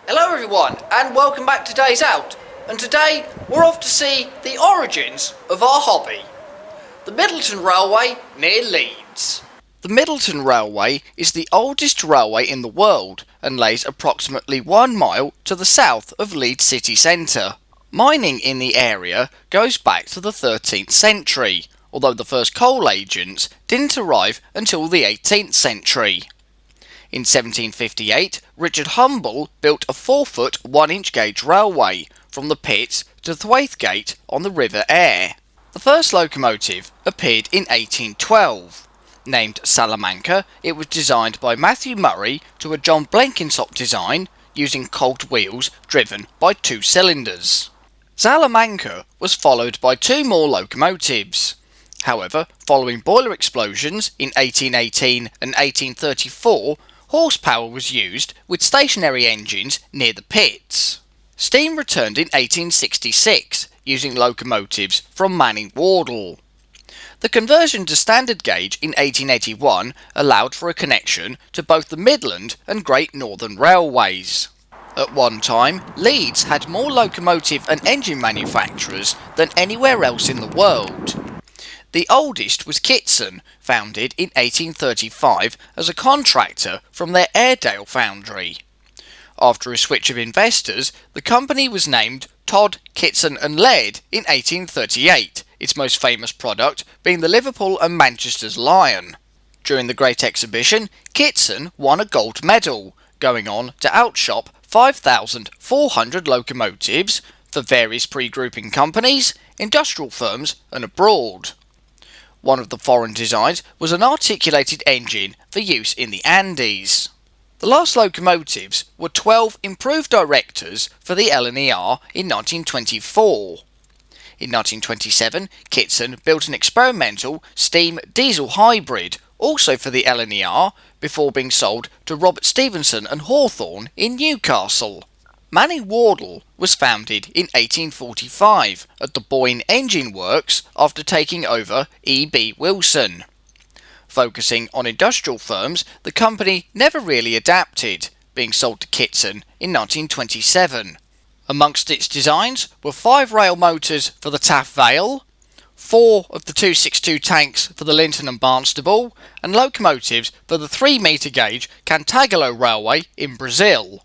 Hello everyone and welcome back to Days Out, and today we're off to see the origins of our hobby, the Middleton Railway near Leeds. The Middleton Railway is the oldest railway in the world and lays approximately 1 mile to the south of Leeds city centre. Mining in the area goes back to the 13th century, although the first coal agents didn't arrive until the 18th century. In 1758, Richard Humble built a 4-foot 1-inch gauge railway from the pits to Thwaite Gate on the River Aire. The first locomotive appeared in 1812. Named Salamanca, it was designed by Matthew Murray to a John Blenkinsop design using cogged wheels driven by 2 cylinders. Salamanca was followed by 2 more locomotives. However, following boiler explosions in 1818 and 1834, horsepower was used with stationary engines near the pits. Steam returned in 1866 using locomotives from Manning Wardle. The conversion to standard gauge in 1881 allowed for a connection to both the Midland and Great Northern Railways. At one time, Leeds had more locomotive and engine manufacturers than anywhere else in the world. The oldest was Kitson, founded in 1835 as a contractor from their Airedale foundry. After a switch of investors, the company was named Todd, Kitson and Laird in 1838, its most famous product being the Liverpool and Manchester's Lion. During the Great Exhibition, Kitson won a gold medal, going on to outshop 5,400 locomotives for various pre-grouping companies, industrial firms and abroad. One of the foreign designs was an articulated engine for use in the Andes. The last locomotives were 12 improved directors for the LNER in 1924. In 1927, Kitson built an experimental steam-diesel hybrid, also for the LNER, before being sold to Robert Stephenson and Hawthorne in Newcastle. Manning Wardle was founded in 1845 at the Boyne Engine Works after taking over E.B. Wilson. Focusing on industrial firms, the company never really adapted, being sold to Kitson in 1927. Amongst its designs were 5 rail motors for the Taff Vale, 4 of the 262 tanks for the Linton and Barnstable, and locomotives for the 3-metre gauge Cantagalo Railway in Brazil.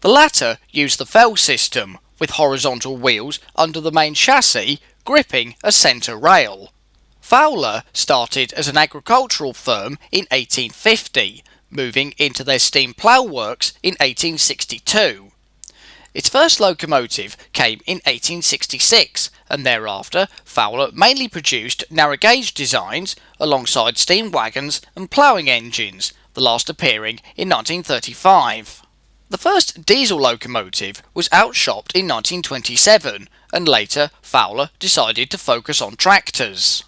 The latter used the fell system, with horizontal wheels under the main chassis gripping a centre rail. Fowler started as an agricultural firm in 1850, moving into their steam plough works in 1862. Its first locomotive came in 1866, and thereafter Fowler mainly produced narrow gauge designs alongside steam wagons and ploughing engines, the last appearing in 1935. The first diesel locomotive was outshopped in 1927, and later Fowler decided to focus on tractors.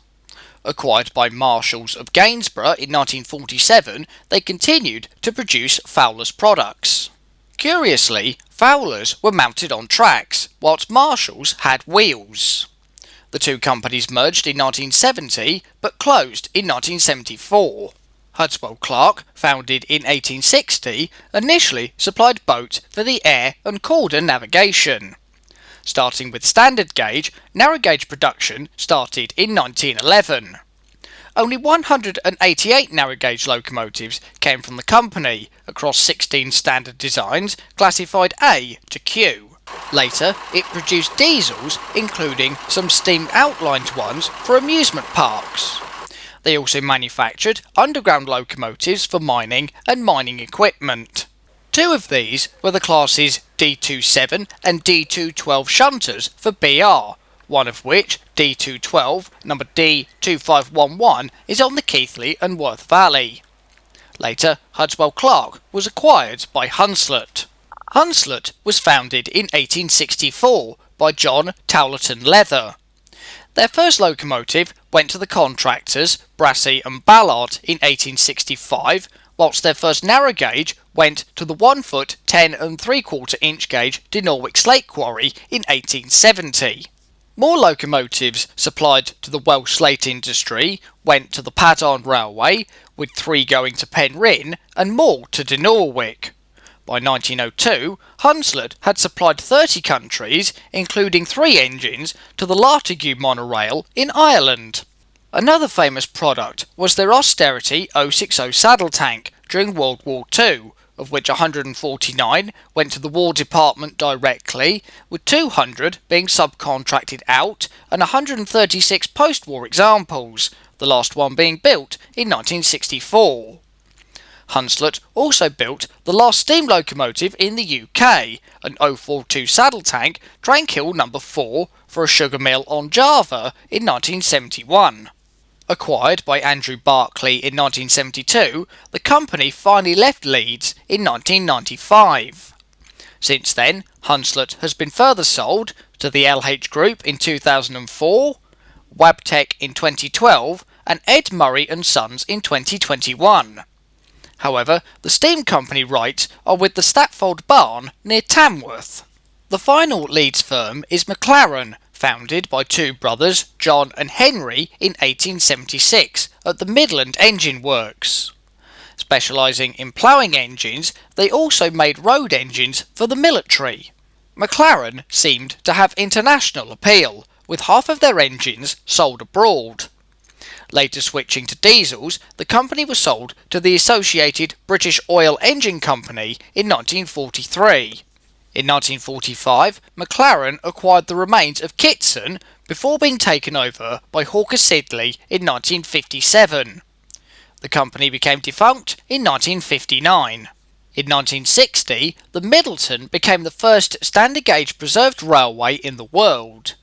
Acquired by Marshalls of Gainsborough in 1947, they continued to produce Fowler's products. Curiously, Fowler's were mounted on tracks, whilst Marshalls had wheels. The 2 companies merged in 1970, but closed in 1974. Hudswell Clark, founded in 1860, initially supplied boats for the air and Calder navigation. Starting with standard gauge, narrow gauge production started in 1911. Only 188 narrow gauge locomotives came from the company, across 16 standard designs classified A to Q. Later, it produced diesels, including some steam outlined ones for amusement parks. They also manufactured underground locomotives for mining and mining equipment. 2 of these were the classes D27 and D212 shunters for BR, one of which, D212, number D2511, is on the Keighley and Worth Valley. Later, Hudswell Clark was acquired by Hunslet. Hunslet was founded in 1864 by John Towlerton Leather. Their first locomotive went to the contractors Brassey and Ballard in 1865, whilst their first narrow gauge went to the 1-foot 10 3/4 inch gauge De Norwich Slate Quarry in 1870. More locomotives supplied to the Welsh slate industry went to the Padarn Railway, with 3 going to Penryn and more to De Norwich. By 1902, Hunslet had supplied 30 countries, including 3 engines, to the Lartigue monorail in Ireland. Another famous product was their Austerity 060 saddle tank during World War II, of which 149 went to the War Department directly, with 200 being subcontracted out and 136 post-war examples, the last one being built in 1964. Hunslet also built the last steam locomotive in the UK, an 042 saddle tank Tranquil No. 4 for a sugar mill on Java in 1971. Acquired by Andrew Barclay in 1972, the company finally left Leeds in 1995. Since then, Hunslet has been further sold to the LH Group in 2004, Wabtec in 2012 and Ed Murray & Sons in 2021. However, the steam company rights are with the Statfold Barn near Tamworth. The final Leeds firm is McLaren, founded by 2 brothers, John and Henry, in 1876 at the Midland Engine Works. Specialising in ploughing engines, they also made road engines for the military. McLaren seemed to have international appeal, with half of their engines sold abroad. Later switching to diesels, the company was sold to the Associated British Oil Engine Company in 1943. In 1945, McLaren acquired the remains of Kitson before being taken over by Hawker Siddeley in 1957. The company became defunct in 1959. In 1960, the Middleton became the first standard gauge preserved railway in the world.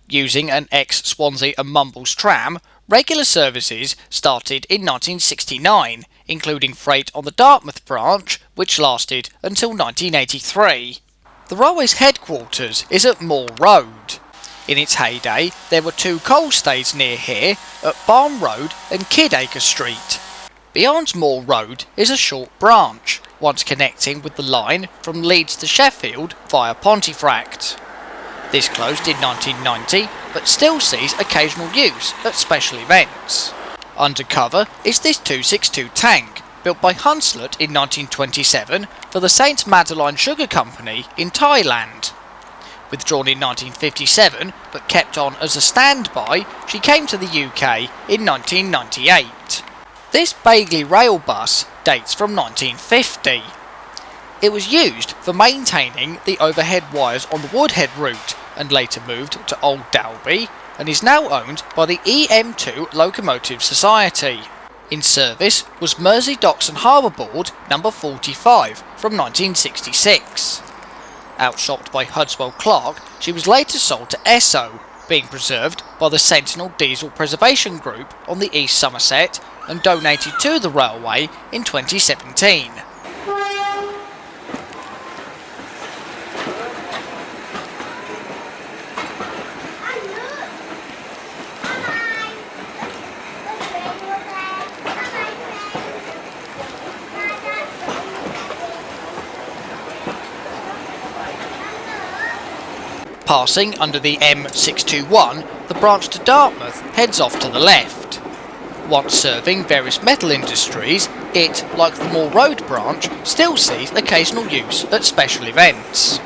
Using an ex-Swansea and Mumbles tram, regular services started in 1969, including freight on the Dartmouth branch, which lasted until 1983. The railway's headquarters is at Moor Road. In its heyday, there were 2 coal stays near here at Barn Road and Kidacre Street. Beyond Moor Road is a short branch, once connecting with the line from Leeds to Sheffield via Pontefract. This closed in 1990, but still sees occasional use at special events. Undercover is this 262 tank, built by Hunslet in 1927 for the St Madeline Sugar Company in Thailand. Withdrawn in 1957, but kept on as a standby, she came to the UK in 1998. This Bagley rail bus dates from 1950. It was used for maintaining the overhead wires on the Woodhead route and later moved to Old Dalby and is now owned by the EM2 Locomotive Society. In service was Mersey Docks and Harbour Board No. 45 from 1966. Outshopped by Hudswell Clark, she was later sold to Esso, being preserved by the Sentinel Diesel Preservation Group on the East Somerset and donated to the railway in 2017. Passing under the M621, the branch to Dartmouth heads off to the left. Once serving various metal industries, it, like the Moor Road branch, still sees occasional use at special events.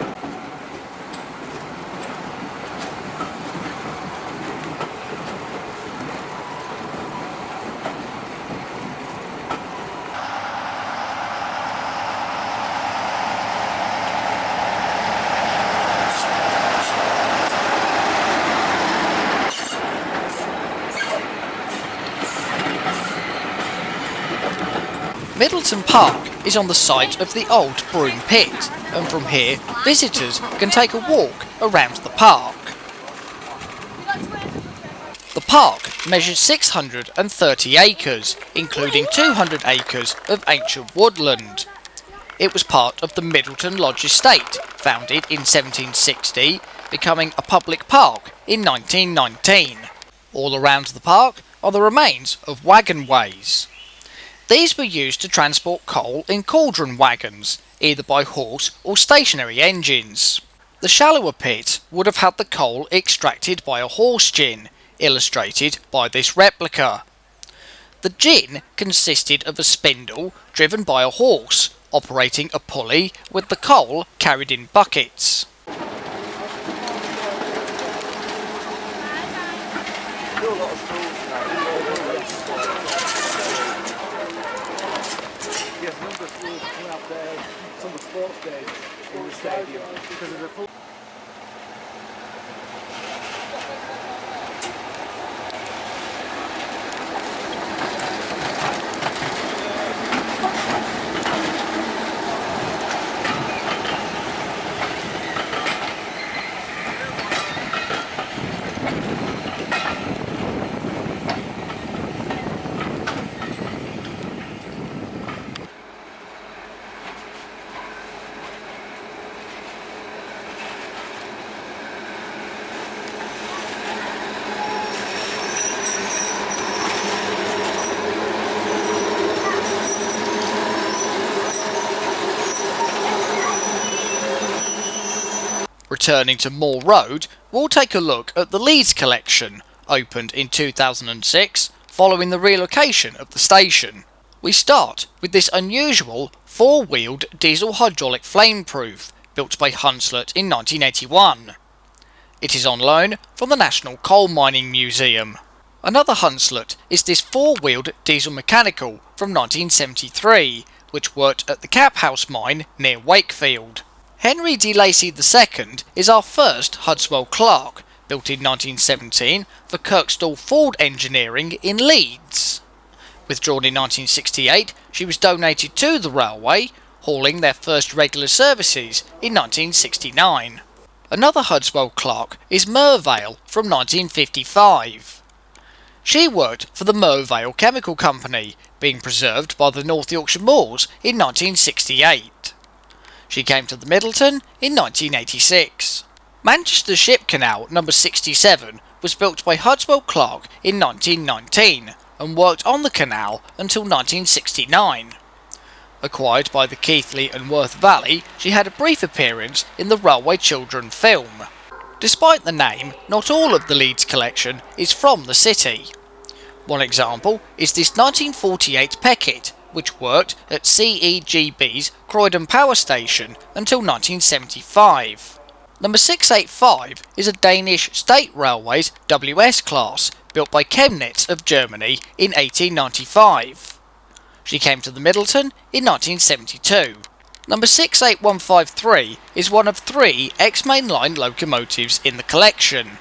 Middleton Park is on the site of the old Broom Pit, and from here visitors can take a walk around the park. The park measures 630 acres, including 200 acres of ancient woodland. It was part of the Middleton Lodge Estate, founded in 1760, becoming a public park in 1919. All around the park are the remains of wagon ways. These were used to transport coal in cauldron wagons, either by horse or stationary engines. The shallower pit would have had the coal extracted by a horse gin, illustrated by this replica. The gin consisted of a spindle driven by a horse, operating a pulley with the coal carried in buckets. Returning to Moor Road, we'll take a look at the Leeds collection, opened in 2006 following the relocation of the station. We start with this unusual four-wheeled diesel hydraulic flameproof built by Hunslet in 1981. It is on loan from the National Coal Mining Museum. Another Hunslet is this four-wheeled diesel mechanical from 1973, which worked at the Cap House mine near Wakefield. Henry de Lacy II is our first Hudswell Clark, built in 1917 for Kirkstall Ford Engineering in Leeds. Withdrawn in 1968, she was donated to the railway, hauling their first regular services in 1969. Another Hudswell Clark is Mervale from 1955. She worked for the Mervale Chemical Company, being preserved by the North Yorkshire Moors in 1968. She came to the Middleton in 1986. Manchester Ship Canal No. 67 was built by Hudswell Clark in 1919 and worked on the canal until 1969. Acquired by the Keighley and Worth Valley, she had a brief appearance in the Railway Children film. Despite the name, not all of the Leeds collection is from the city. One example is this 1948 Peckett, which worked at CEGB's Croydon Power Station until 1975. Number 685 is a Danish State Railways WS class built by Chemnitz of Germany in 1895. She came to the Middleton in 1972. Number 68153 is one of three X-Main Line locomotives in the collection.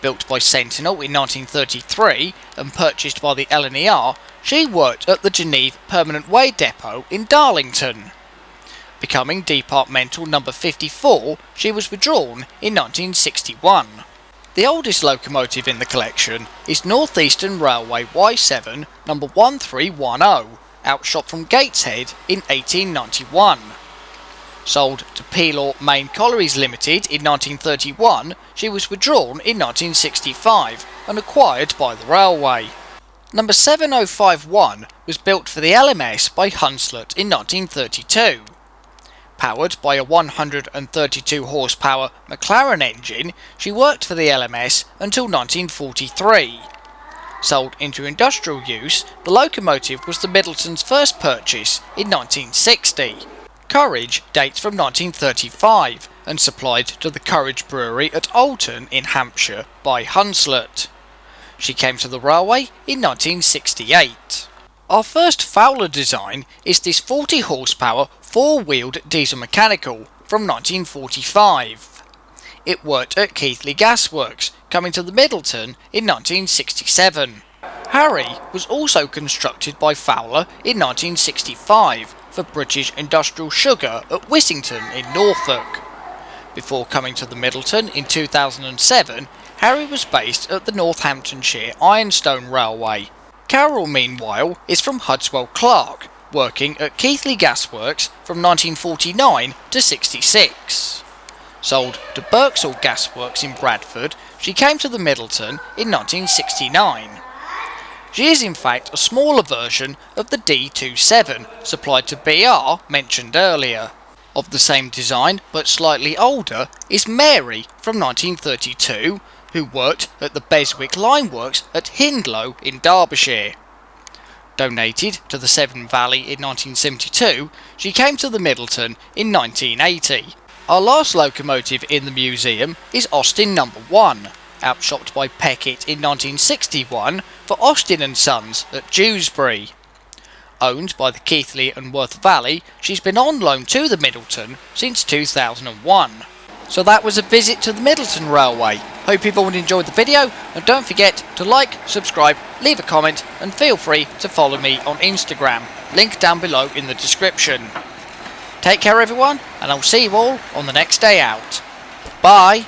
Built by Sentinel in 1933 and purchased by the LNER, she worked at the Geneve Permanent Way Depot in Darlington. Becoming departmental number 54, she was withdrawn in 1961. The oldest locomotive in the collection is North-Eastern Railway Y7 number 1310, outshot from Gateshead in 1891. Sold to Peelaw Main Collieries Limited in 1931, she was withdrawn in 1965 and acquired by the railway. Number 7051 was built for the LMS by Hunslet in 1932. Powered by a 132 horsepower McLaren engine, she worked for the LMS until 1943. Sold into industrial use, the locomotive was the Middleton's first purchase in 1960. Courage dates from 1935 and supplied to the Courage Brewery at Alton in Hampshire by Hunslet. She came to the railway in 1968. Our first Fowler design is this 40 horsepower four-wheeled diesel mechanical from 1945. It worked at Keighley Gasworks, coming to the Middleton in 1967. Harry was also constructed by Fowler in 1965 for British Industrial Sugar at Wissington in Norfolk. Before coming to the Middleton in 2007, Harry was based at the Northamptonshire Ironstone Railway. Carroll, meanwhile, is from Hudswell Clark, working at Keighley Gasworks from 1949 to 66. Sold to Birksall Gasworks in Bradford, she came to the Middleton in 1969. She is in fact a smaller version of the D27 supplied to BR mentioned earlier. Of the same design but slightly older is Mary from 1932, who worked at the Beswick Line Works at Hindlow in Derbyshire. Donated to the Severn Valley in 1972, she came to the Middleton in 1980. Our last locomotive in the museum is Austin No. 1, outshopped by Peckett in 1961 for Austin and Sons at Dewsbury. Owned by the Keighley and Worth Valley, she's been on loan to the Middleton since 2001. So that was a visit to the Middleton Railway. Hope you've all enjoyed the video, and don't forget to like, subscribe, leave a comment, and feel free to follow me on Instagram. Link down below in the description. Take care everyone, and I'll see you all on the next day out. Bye!